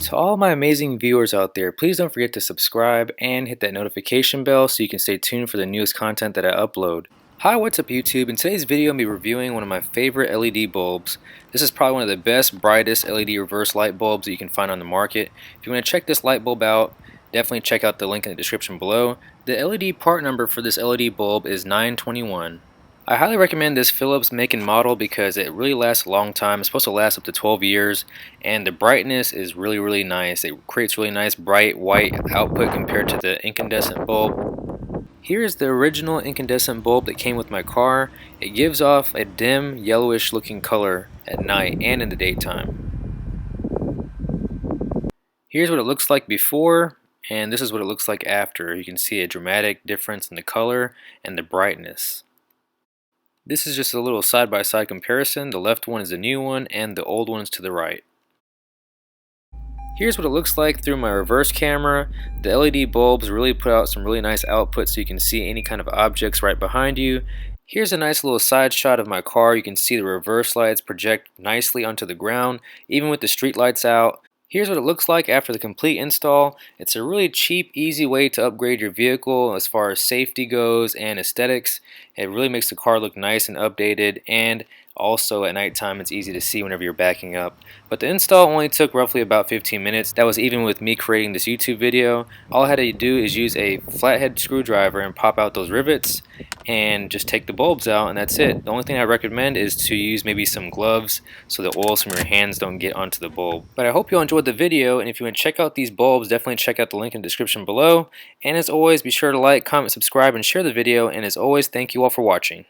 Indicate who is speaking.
Speaker 1: To all my amazing viewers out there, please don't forget to subscribe and hit that notification bell so you can stay tuned for the newest content that I upload. Hi, what's up YouTube? In today's video, I'm going to be reviewing one of my favorite LED bulbs. This is probably one of the best, brightest LED reverse light bulbs that you can find on the market. If you want to check this light bulb out, definitely check out the link in the description below. The LED part number for this LED bulb is 921. I highly recommend this Philips make and model because it really lasts a long time. It's supposed to last up to 12 years, and the brightness is really nice. It creates really nice bright white output compared to the incandescent bulb. Here is the original incandescent bulb that came with my car. It gives off a dim yellowish looking color at night and in the daytime. Here's what it looks like before, and this is what it looks like after. You can see a dramatic difference in the color and the brightness. This is just a little side-by-side comparison. The left one is the new one and the old one is to the right. Here's what it looks like through my reverse camera. The LED bulbs really put out some really nice output so you can see any kind of objects right behind you. Here's a nice little side shot of my car. You can see the reverse lights project nicely onto the ground, even with the street lights out. Here's what it looks like after the complete install. It's a really cheap, easy way to upgrade your vehicle as far as safety goes and aesthetics. It really makes the car look nice and updated, and also at nighttime it's easy to see whenever you're backing up. But the install only took roughly about 15 minutes. That was even with me creating this YouTube video. All I had to do is use a flathead screwdriver and pop out those rivets and just take the bulbs out, and that's it. The only thing I recommend is to use maybe some gloves so the oils from your hands don't get onto the bulb. But I hope you all enjoyed the video, and if you want to check out these bulbs, definitely check out the link in the description below. And as always, be sure to like, comment, subscribe, and share the video. And as always, thank you all for watching.